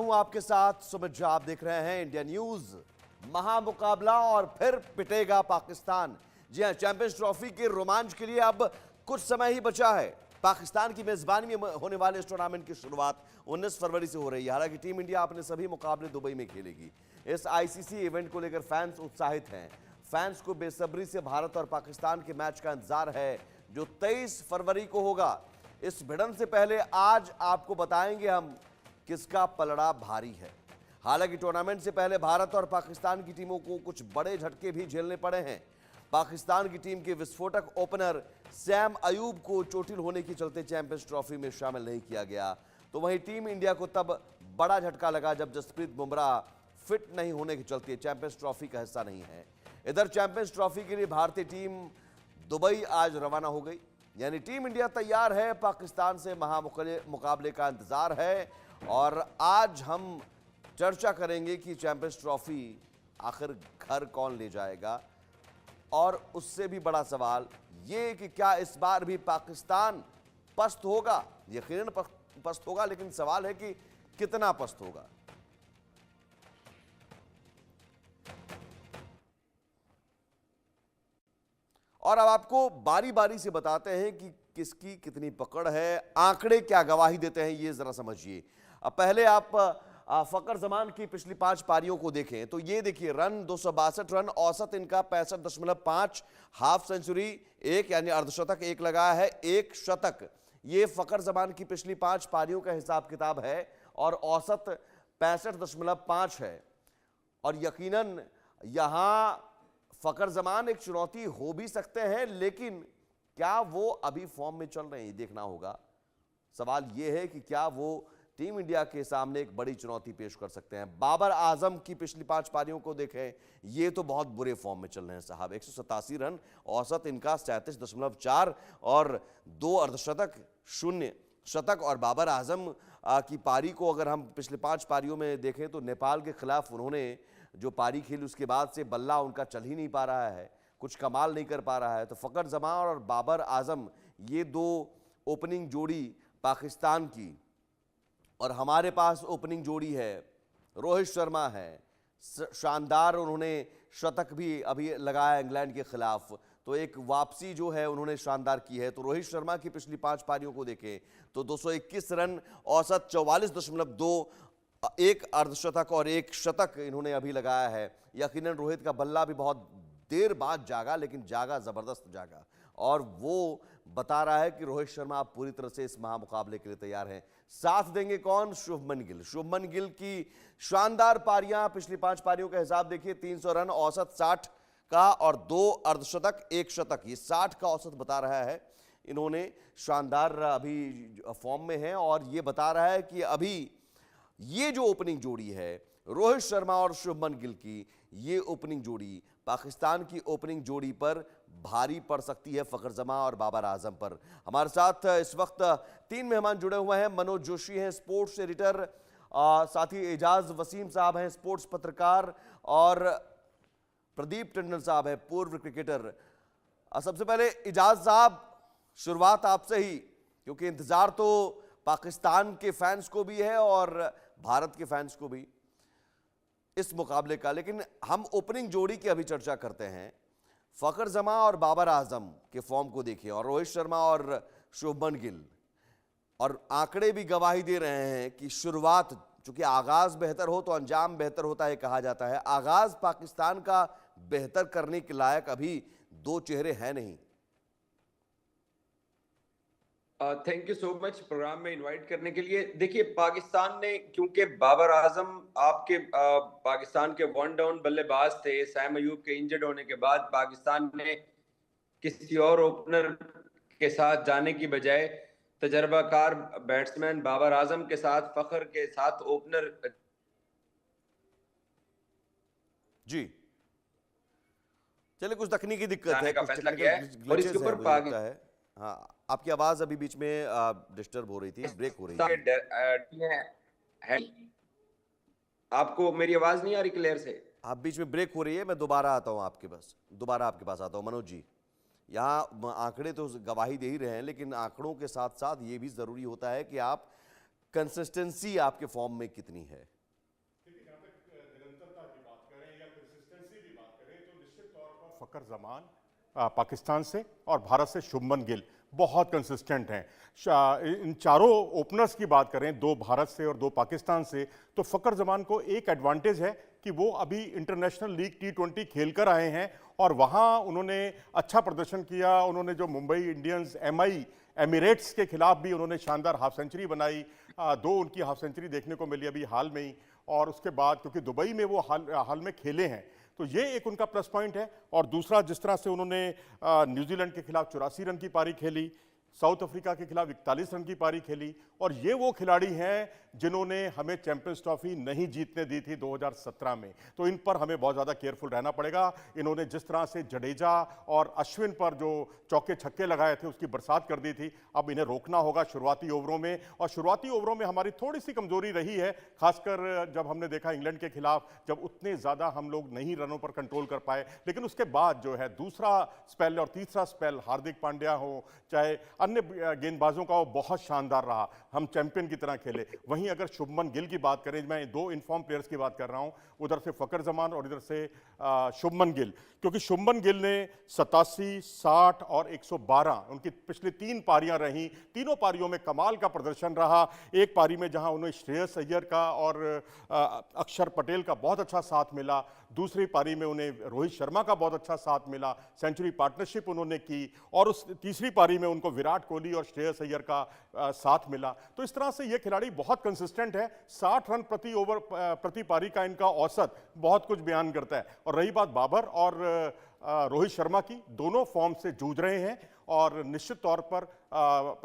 हूं आपके साथ सुमित झा। आप देख रहे हैं इंडिया न्यूज। महामुकाबला और फिर पिटेगा पाकिस्तान। जी हां, चैंपियंस ट्रॉफी के रोमांच के लिए अब कुछ समय ही बचा है। पाकिस्तान की मेजबानी में होने वाले इस टूर्नामेंट की शुरुआत 19 फरवरी से हो रही है। हालांकि टीम इंडिया अपने सभी मुकाबले दुबई में खेलेगी। इस आईसीसी इवेंट को लेकर फैंस उत्साहित हैं। फैंस को बेसब्री से भारत और पाकिस्तान के मैच का इंतजार है जो 23 फरवरी को होगा। इस भिड़ंत से पहले आज आपको बताएंगे हम किसका पलड़ा भारी है। हालांकि टूर्नामेंट से पहले भारत और पाकिस्तान की टीमों को कुछ बड़े झटके भी झेलने पड़े हैं। पाकिस्तान की टीम के विस्फोटक ओपनर सैम अयूब को चोटिल होने के चलते चैंपियंस ट्रॉफी में शामिल नहीं किया गया, तो वहीं टीम इंडिया को तब बड़ा झटका लगा जब जसप्रीत बुमराह फिट नहीं होने के चलते चैंपियंस ट्रॉफी का हिस्सा नहीं है। इधर चैंपियंस ट्रॉफी के लिए भारतीय टीम दुबई आज रवाना हो गई, यानी टीम इंडिया तैयार है। पाकिस्तान से महामुकाबले का इंतजार है और आज हम चर्चा करेंगे कि चैंपियंस ट्रॉफी आखिर घर कौन ले जाएगा। और उससे भी बड़ा सवाल ये कि क्या इस बार भी पाकिस्तान पस्त होगा। यकीनन पस्त होगा, लेकिन सवाल है कि कितना पस्त होगा। और अब आपको बारी बारी से बताते हैं कि किसकी कितनी पकड़ है, आंकड़े क्या गवाही देते हैं, ये जरा समझिए। अब पहले आप फकर जमान की पिछली 5 पारियों को देखें तो ये देखिए, रन 262 रन, औसत इनका 65.5, हाफ सेंचुरी 1 यानी अर्धशतक 1 लगाया है, 1 शतक। ये फकर जमान की पिछली 5 पारियों का हिसाब किताब है और औसत 65.5 है। और यकीनन यहां फकर जमान एक चुनौती हो भी सकते हैं, लेकिन क्या वो अभी फॉर्म में चल रहे हैं, ये देखना होगा। सवाल ये है कि क्या वो टीम इंडिया के सामने एक बड़ी चुनौती पेश कर सकते हैं। बाबर आजम की पिछली 5 पारियों को देखें, ये तो बहुत बुरे फॉर्म में चल रहे हैं साहब। 187 रन, औसत इनका 37.4 और 2 अर्धशतक, 0 शतक। और बाबर आजम की पारी को अगर हम पिछले 5 पारियों में देखें तो नेपाल के खिलाफ उन्होंने जो पारी खेली उसके बाद से बल्ला उनका चल ही नहीं पा रहा है, कुछ कमाल नहीं कर पा रहा है। तो फकर जमान और बाबर आजम ये 2 ओपनिंग जोड़ी पाकिस्तान की, और हमारे पास ओपनिंग जोड़ी है रोहित शर्मा है, शानदार उन्होंने शतक भी अभी लगाया इंग्लैंड के खिलाफ, तो एक वापसी जो है उन्होंने शानदार की है। तो रोहित शर्मा की पिछली 5 पारियों को देखें तो 221 रन, औसत 44.2, 1 अर्धशतक और 1 शतक इन्होंने अभी लगाया है। यकीनन रोहित का बल्ला भी बहुत देर बाद जागा, लेकिन जागा, जबरदस्त जागा, और वो बता रहा है कि रोहित शर्मा आप पूरी तरह से इस महामुकाबले के लिए तैयार हैं। साथ देंगे कौन? शुभमन गिल। शुभमन गिल की शानदार पारियां, पिछली 5 पारियों का हिसाब देखिए, 300 रन, औसत 60 का और 2 अर्धशतक, 1 शतक। ये 60 का औसत बता रहा है। इन्होंने शानदार अभी फॉर्म में है और ये बता रहा है कि अभी ये जो ओपनिंग जोड़ी है रोहित शर्मा और शुभमन गिल की, ये ओपनिंग जोड़ी पाकिस्तान की ओपनिंग जोड़ी पर भारी पड़ सकती है, फकर जमा और बाबर आजम पर। हमारे साथ इस वक्त 3 मेहमान जुड़े हुए हैं। मनोज जोशी हैं, स्पोर्ट्स एडिटर, साथ ही एजाज वसीम साहब हैं, स्पोर्ट्स पत्रकार, और प्रदीप टंडन साहब हैं, पूर्व क्रिकेटर। सबसे पहले एजाज साहब, शुरुआत आपसे ही, क्योंकि इंतजार तो पाकिस्तान के फैंस को भी है और भारत के फैंस को भी इस मुकाबले का, लेकिन हम ओपनिंग जोड़ी की अभी चर्चा करते हैं। फकर जमा और बाबर आजम के फॉर्म को देखिए, और रोहित शर्मा और शुभमन गिल, और आंकड़े भी गवाही दे रहे हैं कि शुरुआत, चूंकि आगाज बेहतर हो तो अंजाम बेहतर होता है कहा जाता है, आगाज पाकिस्तान का बेहतर करने के लायक अभी 2 चेहरे हैं नहीं। Thank you so much program में इनवाइट करने के लिए। देखिए, पाकिस्तान ने, क्योंकि बाबर आजम आपके पाकिस्तान के 1 डाउन बल्लेबाज थे, सैम अयूब के इंजर्ड होने के बाद पाकिस्तान ने किसी और ओपनर के साथ जाने की बजाय तजर्बाकार बैट्समैन बाबर आजम के साथ, फखर के साथ ओपनर। जी चलिए, कुछ तकनीकी दिक्कत है, का कुछ फैसला किया है और इसके ऊपर है। हाँ, आपकी आवाज अभी बीच में डिस्टर्ब हो रही थी, ब्रेक हो रही थी। आपको मेरी आवाज नहीं आ रही क्लियर से? आप बीच में ब्रेक हो रही है, मैं दोबारा आता हूँ आपके पास आता हूँ। मनोज जी, यहाँ आंकड़े तो गवाही दे ही रहे हैं, लेकिन आंकड़ों के साथ साथ ये भी जरूरी होता है कि आप कंसिस्टेंसी आपके फॉर्म में कितनी है। फ़खर जमान पाकिस्तान से, और भारत से शुभमन गिल बहुत कंसिस्टेंट हैं। इन चारों ओपनर्स की बात करें, 2 भारत से और 2 पाकिस्तान से, तो फ़खर जमान को एक एडवांटेज है कि वो अभी इंटरनेशनल लीग T20 खेल कर आए हैं और वहाँ उन्होंने अच्छा प्रदर्शन किया। उन्होंने जो मुंबई इंडियंस एमिरेट्स के खिलाफ भी उन्होंने शानदार हाफ सेंचुरी बनाई, 2 उनकी हाफ सेंचुरी देखने को मिली अभी हाल में ही, और उसके बाद क्योंकि दुबई में वो हाल में खेले हैं, तो ये एक उनका प्लस पॉइंट है। और दूसरा, जिस तरह से उन्होंने न्यूजीलैंड के खिलाफ 84 रन की पारी खेली, साउथ अफ्रीका के खिलाफ 41 रन की पारी खेली, और ये वो खिलाड़ी हैं जिन्होंने हमें चैंपियंस ट्रॉफी नहीं जीतने दी थी 2017 में। तो इन पर हमें बहुत ज़्यादा केयरफुल रहना पड़ेगा। इन्होंने जिस तरह से जडेजा और अश्विन पर जो चौके छक्के लगाए थे उसकी बरसात कर दी थी, अब इन्हें रोकना होगा शुरुआती ओवरों में। और शुरुआती ओवरों में हमारी थोड़ी सी कमजोरी रही है, खासकर जब हमने देखा इंग्लैंड के खिलाफ, जब उतने ज़्यादा हम लोग नहीं रनों पर कंट्रोल कर पाए। लेकिन उसके बाद जो है दूसरा स्पेल और तीसरा स्पेल, हार्दिक पांड्या हो चाहे अन्य गेंदबाजों का, वो बहुत शानदार रहा। हम चैंपियन की तरह खेले। वहीं अगर शुभमन गिल की बात करें, मैं 2 इनफॉर्म प्लेयर्स की बात कर रहा हूं, उधर से फ़खर जमान और इधर से शुभमन गिल, क्योंकि शुभमन गिल ने 87, 60 और 112 उनकी पिछली 3 पारियां रहीं। तीनों पारियों में कमाल का प्रदर्शन रहा। एक पारी में जहां उन्हें श्रेयस अय्यर का और अक्षर पटेल का बहुत अच्छा साथ मिला, दूसरी पारी में उन्हें रोहित शर्मा का बहुत अच्छा साथ मिला, सेंचुरी पार्टनरशिप उन्होंने की, और उस तीसरी पारी में उनको विराट कोहली और श्रेयस अय्यर का साथ मिला। तो इस तरह से ये खिलाड़ी बहुत कंसिस्टेंट है। 60 रन प्रति ओवर प्रति पारी का इनका औसत बहुत कुछ बयान करता है। और रही बात बाबर और रोहित शर्मा की, दोनों फॉर्म से जूझ रहे हैं, और निश्चित तौर पर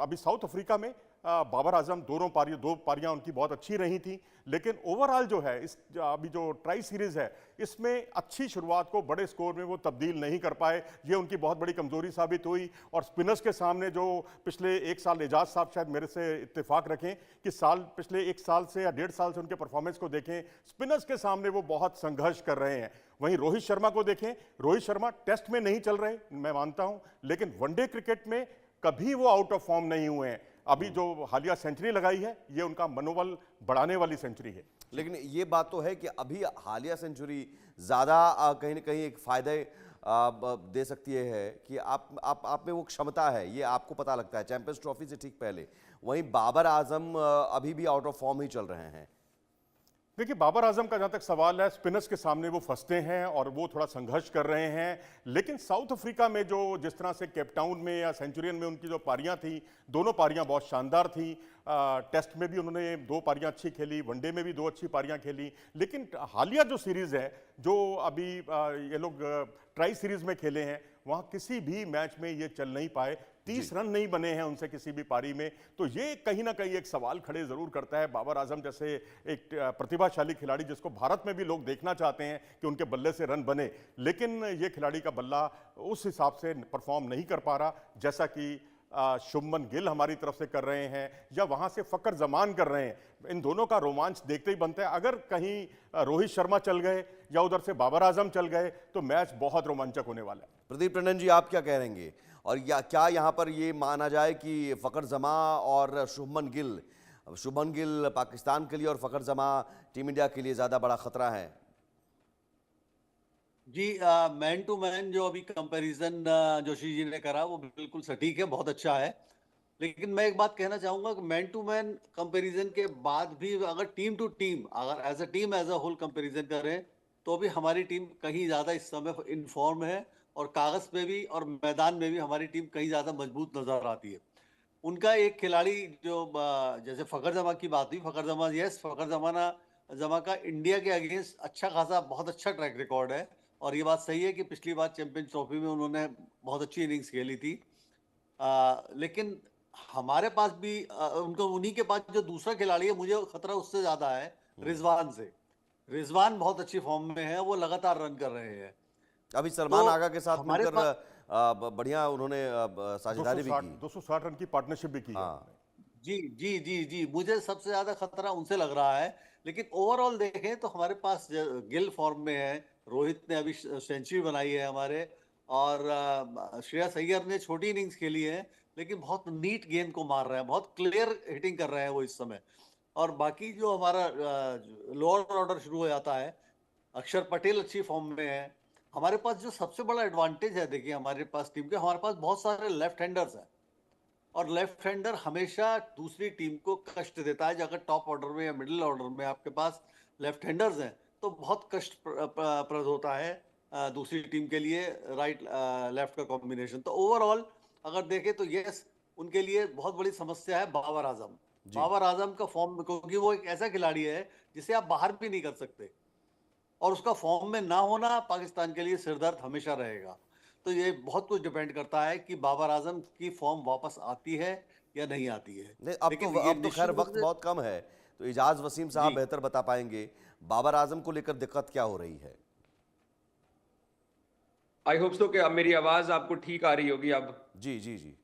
अभी साउथ अफ्रीका में बाबर आजम 2 पारियां उनकी बहुत अच्छी रही थी। लेकिन ओवरऑल जो है इस अभी जो ट्राई सीरीज है, इसमें अच्छी शुरुआत को बड़े स्कोर में वो तब्दील नहीं कर पाए। ये उनकी बहुत बड़ी कमजोरी साबित हुई। और स्पिनर्स के सामने जो पिछले 1 साल, एजाज साहब शायद मेरे से इत्तेफाक रखें कि पिछले 1 साल से या 1.5 साल से उनके परफॉर्मेंस को देखें, स्पिनर्स के सामने वो बहुत संघर्ष कर रहे हैं। वहीं रोहित शर्मा को देखें, रोहित शर्मा टेस्ट में नहीं चल रहे, मैं मानता हूं, लेकिन वनडे क्रिकेट में कभी वो आउट ऑफ फॉर्म नहीं हुए हैं। अभी जो हालिया सेंचुरी लगाई है, ये उनका मनोबल बढ़ाने वाली सेंचुरी है। लेकिन ये बात तो है कि अभी हालिया सेंचुरी ज़्यादा कहीं ना कहीं एक फायदे दे सकती है कि आप में वो क्षमता है, ये आपको पता लगता है चैंपियंस ट्रॉफी से ठीक पहले। वहीं बाबर आजम अभी भी आउट ऑफ फॉर्म ही चल रहे हैं। देखिए, बाबर आजम का जहाँ तक सवाल है, स्पिनर्स के सामने वो फंसते हैं और वो थोड़ा संघर्ष कर रहे हैं। लेकिन साउथ अफ्रीका में जो जिस तरह से केप टाउन में या सेंचुरियन में उनकी जो पारियां थी, दोनों पारियां बहुत शानदार थी। टेस्ट में भी उन्होंने 2 पारियां अच्छी खेली, वनडे में भी 2 अच्छी पारियां खेली। लेकिन हालिया जो सीरीज़ है, जो अभी ये लोग ट्राई सीरीज़ में खेले हैं, वहाँ किसी भी मैच में ये चल नहीं पाए। 30 रन नहीं बने हैं उनसे किसी भी पारी में। तो ये कहीं ना कहीं एक सवाल खड़े जरूर करता है। बाबर आजम जैसे एक प्रतिभाशाली खिलाड़ी, जिसको भारत में भी लोग देखना चाहते हैं कि उनके बल्ले से रन बने, लेकिन ये खिलाड़ी का बल्ला उस हिसाब से परफॉर्म नहीं कर पा रहा जैसा कि शुभमन गिल हमारी तरफ से कर रहे हैं या वहां से फ़खर जमान कर रहे हैं। इन दोनों का रोमांच देखते ही बनता है। अगर कहीं रोहित शर्मा चल गए या उधर से बाबर आजम चल गए तो मैच बहुत रोमांचक होने वाला है। प्रदीप टंडन जी, आप क्या कहेंगे? और क्या यहाँ पर ये माना जाए कि फ़खर जमा और शुभमन गिल पाकिस्तान के लिए और फ़खर जमा टीम इंडिया के लिए ज़्यादा बड़ा खतरा है? जी, मैन टू मैन जो अभी कंपैरिजन जोशी जी ने करा वो बिल्कुल सटीक है, बहुत अच्छा है। लेकिन मैं एक बात कहना चाहूंगा कि मैन टू मैन कंपैरिजन के बाद भी अगर टीम टू टीम, अगर as a team as a whole comparison करें, तो भी हमारी टीम कहीं ज़्यादा इस समय इनफॉर्म है, और कागज़ पे भी और मैदान में भी हमारी टीम कहीं ज़्यादा मजबूत नज़र आती है। उनका एक खिलाड़ी जो जैसे फ़खर जमा की बात हुई, फ़खर जमा, यस, फ़खर जमा का इंडिया के अगेंस्ट अच्छा खासा बहुत अच्छा ट्रैक रिकॉर्ड है। और ये बात सही है कि पिछली बार चैंपियंस ट्रॉफी में उन्होंने बहुत अच्छी इनिंग्स खेली थी। लेकिन हमारे पास भी उनको, उन्हीं के पास जो दूसरा खिलाड़ी है, मुझे खतरा उससे ज्यादा है, रिजवान से। रिजवान बहुत अच्छी फॉर्म में है, वो लगातार रन कर रहे हैं। अभी सलमान तो आगा के साथ हमारे मिलकर पास बढ़िया उन्होंने साझेदारी भी की। 260 रन की पार्टनरशिप भी की है। हाँ, जी जी जी जी, मुझे सबसे ज्यादा खतरा उनसे लग रहा है। लेकिन ओवरऑल देखें तो हमारे पास गिल फॉर्म में है, रोहित ने अभी सेंचुरी बनाई है हमारे, और श्रेयस अय्यर ने छोटी इनिंग्स खेली है, लेकिन बहुत नीट गेंद को मार रहे हैं, बहुत क्लियर हिटिंग कर रहे हैं वो इस समय। और बाकी जो हमारा लोअर ऑर्डर शुरू हो जाता है, अक्षर पटेल अच्छी फॉर्म में है, हमारे पास जो सबसे बड़ा एडवांटेज है, देखिए हमारे पास टीम के, हमारे पास बहुत सारे लेफ्ट हैंडर्स हैं और लेफ्ट हैंडर हमेशा दूसरी टीम को कष्ट देता है। अगर टॉप ऑर्डर में या मिडिल ऑर्डर में आपके पास लेफ्ट हैंडर्स हैं तो बहुत कष्ट प्रद होता है दूसरी टीम के लिए राइट लेफ्ट का कॉम्बिनेशन। तो ओवरऑल अगर देखें तो यस, उनके लिए बहुत बड़ी समस्या है बाबर आजम। जी। बाबर आजम का फॉर्म, क्योंकि वो एक ऐसा खिलाड़ी है जिसे आप बाहर भी नहीं कर सकते और उसका फॉर्म में ना होना पाकिस्तान के लिए सिरदर्द हमेशा रहेगा। तो ये बहुत कुछ डिपेंड करता है कि बाबर आजम की फॉर्म वापस आती है या नहीं आती है। नहीं, अब लेकिन तो ये अब तो खैर निश्चित रूप वक्त से बहुत कम है, तो इजाज वसीम साहब जी बेहतर बता पाएंगे बाबर आजम को लेकर दिक्कत क्या हो रही है। आई होप सो कि अब मेरी आवाज आपको ठीक आ रही होगी अब। जी जी जी।